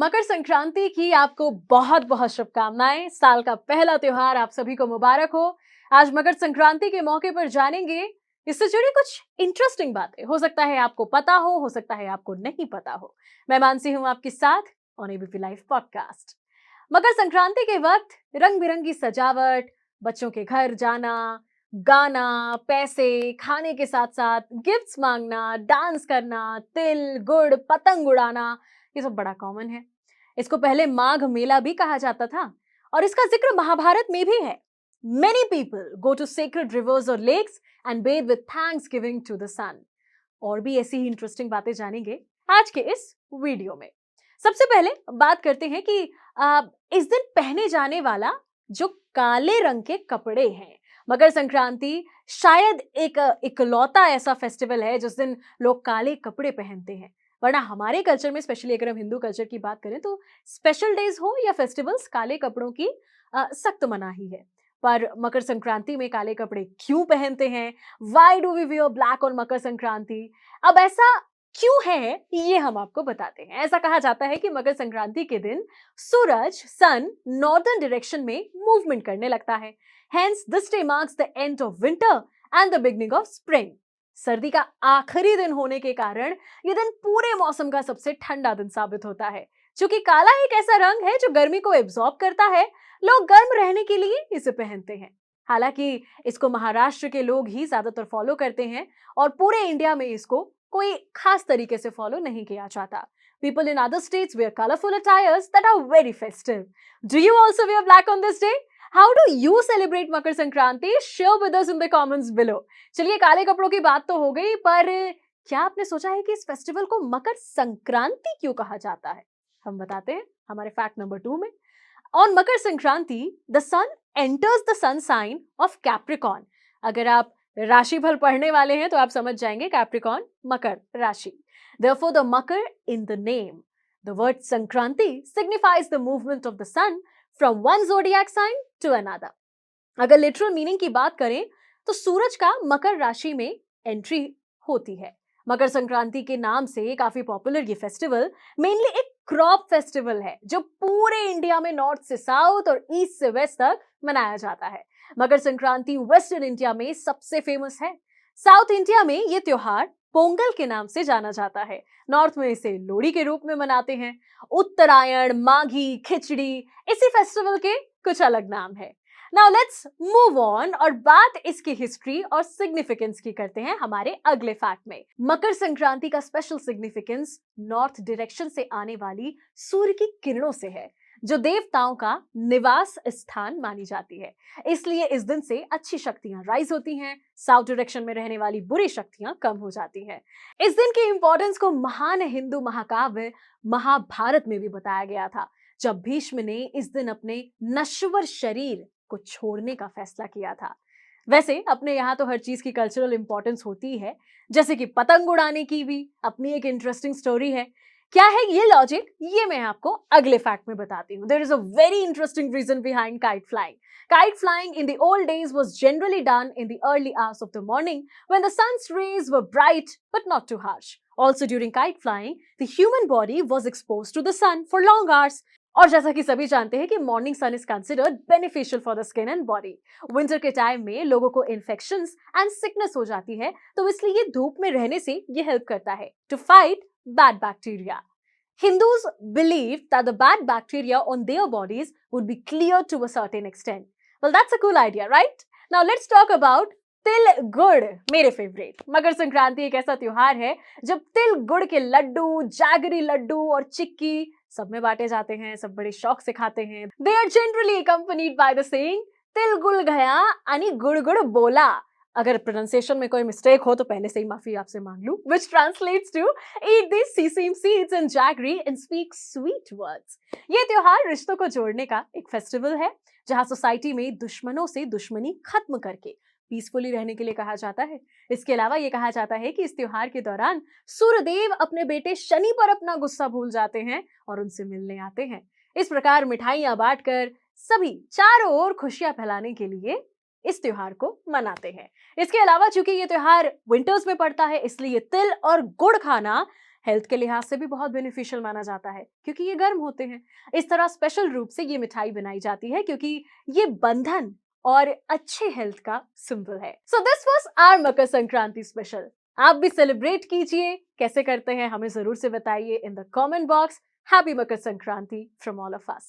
मकर संक्रांति की आपको बहुत बहुत शुभकामनाएं। साल का पहला त्योहार आप सभी को मुबारक हो। आज मकर संक्रांति के मौके पर जानेंगे इससे जुड़ी कुछ इंटरेस्टिंग बातें। हो सकता है आपको पता हो सकता है आपको नहीं पता हो। मैं मानसी हूं आपके साथ on ABP live podcast. Makar Sankranti के वक्त रंग बिरंगी सजावट, बच्चों के घर जाना, गाना, पैसे, खाने के साथ साथ गिफ्ट्स मांगना, डांस करना, तिल गुड़ पतंग उड़ाना, ये सब बड़ा कॉमन है। इसको पहले माघ मेला भी कहा जाता था और इसका जिक्र महाभारत में भी है। Many people go to sacred rivers और lakes and bathe with thanks giving to the sun. और भी ऐसी ही इंटरेस्टिंग बातें जानेंगे आज के इस वीडियो में। सबसे पहले बात करते हैं कि इस दिन पहने जाने वाला जो काले रंग के कपड़े हैं। मकर संक्रांति शायद एक इकलौता ऐसा फेस्टिवल है जिस दिन लोग काले कपड़े पहनते हैं। वरना हमारे कल्चर में, स्पेशली अगर हम हिंदू कल्चर की बात करें, तो स्पेशल डेज हो या फेस्टिवल्स, काले कपड़ों की सख्त मनाही है। पर मकर संक्रांति में काले कपड़े क्यों पहनते हैं? Why do we wear black on Makar Sankranti? अब ऐसा क्यों है ये हम आपको बताते हैं। ऐसा कहा जाता है कि मकर संक्रांति के दिन सूरज, सन, नॉर्दर्न डायरेक्शन में मूवमेंट करने लगता है। Hence this day marks the end of winter and the beginning of spring. सर्दी का आखिरी दिन होने के कारण ये दिन पूरे मौसम का सबसे ठंडा दिन साबित होता है। क्योंकि काला एक ऐसा रंग है जो गर्मी को एब्जॉर्ब करता है, लोग गर्म रहने के लिए इसे पहनते हैं। हालांकि इसको महाराष्ट्र के लोग ही ज्यादातर फॉलो करते हैं और पूरे इंडिया में इसको कोई खास तरीके से फॉलो नहीं किया जाता। People in other states wear colorful attires that are very festive. Do you also wear black on this day? How do you celebrate Makar Sankranti? Share with us in the comments below. चलिए, काले कपड़ों की बात तो हो गई, पर क्या आपने सोचा है कि इस फेस्टिवल को मकर संक्रांति क्यों कहा जाता है? हम बताते हैं हमारे फैक्ट नंबर 2 में। On Makar Sankranti, the sun enters the sun sign of Capricorn. अगर आप राशिफल पढ़ने वाले हैं तो आप समझ जाएंगे कैप्रिकॉर्न मकर राशि। Therefore, the Makar in the name. The word Sankranti signifies the movement of the sun from one zodiac sign to another. अगर लिटरल मीनिंग की बात करें तो सूरज का मकर राशि में एंट्री होती है। मकर संक्रांति के नाम से काफी पॉपुलर ये फेस्टिवल मेनली एक क्रॉप फेस्टिवल है जो पूरे इंडिया में नॉर्थ से साउथ और ईस्ट से वेस्ट तक मनाया जाता है। मकर संक्रांति वेस्टर्न इंडिया में सबसे फेमस है। साउथ इंडिया में ये त्योहार पोंगल के नाम से जाना जाता है। नॉर्थ में इसे लोहड़ी के रूप में मनाते हैं। उत्तरायण, माघी, खिचड़ी, इसी फेस्टिवल के कुछ अलग नाम है। नाउ लेट्स मूव ऑन और बात इसकी हिस्ट्री और सिग्निफिकेंस की करते हैं हमारे अगले फैक्ट में। मकर संक्रांति का स्पेशल सिग्निफिकेंस नॉर्थ डायरेक्शन से आने वाली सूर्य की किरणों से है, जो देवताओं का निवास स्थान मानी जाती है। इसलिए इस दिन से अच्छी शक्तियां राइज होती हैं, साउथ डायरेक्शन में रहने वाली बुरी शक्तियां कम हो जाती हैं। इस दिन की इंपॉर्टेंस को महान हिंदू महाकाव्य महाभारत में भी बताया गया था, जब भीष्म ने इस दिन अपने नश्वर शरीर को छोड़ने का फैसला किया था। वैसे अपने यहाँ तो हर चीज की कल्चरल इंपॉर्टेंस होती है, जैसे कि पतंग उड़ाने की भी अपनी एक इंटरेस्टिंग स्टोरी है। क्या है ये लॉजिक, ये मैं आपको अगले फैक्ट में बताती हूँ। There is a very interesting reason behind kite flying. Kite flying in the old days was generally done in the early hours of the morning when the sun's rays were bright but not too harsh. Also during kite flying, the human body was exposed to the sun for long hours. और जैसा कि सभी जानते हैं कि morning sun is considered beneficial for the skin and body. Winter के time में लोगों को इन्फेक्शंस एंड सिकनेस हो जाती है, तो इसलिए धूप में रहने से ये हेल्प करता है to fight bad bacteria. Hindus believed that the bad bacteria on their bodies would be cleared to a certain extent. Well, that's a cool idea, right? Now let's talk about तिल गुड़, मेरे favourite. Makar Sankranti एक ऐसा त्योहार है जब तिल गुड़ के लड्डू, जागरी लड्डू और चिक्की सब में बांटे जाते हैं। सब बड़े शौक से खाते हैं। They are generally accompanied by the saying तिल गुड़ गया आणि गुड़ गुड़ बोला। अगर प्रोनाउंसिएशन में कोई मिस्टेक हो तो पहले से ही माफी आपसे मांग लूं, which translates to eat these sesame seeds and jaggery and speak sweet words. ये त्योहार रिश्तों को जोड़ने का एक फेस्टिवल है जहां सोसाइटी में दुश्मनों से दुश्मनी खत्म करके पीसफुली रहने के लिए कहा जाता है। इसके अलावा ये कहा जाता है कि इस त्योहार के दौरान सूर्यदेव अपने बेटे शनि पर अपना गुस्सा भूल जाते हैं और उनसे मिलने आते हैं। इस प्रकार मिठाइयां बांटकर सभी चारों ओर खुशियां फैलाने के लिए इस त्योहार को मनाते हैं। इसके अलावा चूंकि ये त्योहार विंटर्स में पड़ता है, इसलिए तिल और गुड़ खाना हेल्थ के लिहाज से भी बहुत बेनिफिशियल माना जाता है क्योंकि ये गर्म होते हैं। इस तरह स्पेशल रूप से ये मिठाई बनाई जाती है क्योंकि ये बंधन और अच्छे हेल्थ का सिंबल है। So this was our Makar Sankranti special. आप भी सेलिब्रेट कीजिए, कैसे करते हैं हमें जरूर से बताइए in the comment box. Happy Makar Sankranti from all of us.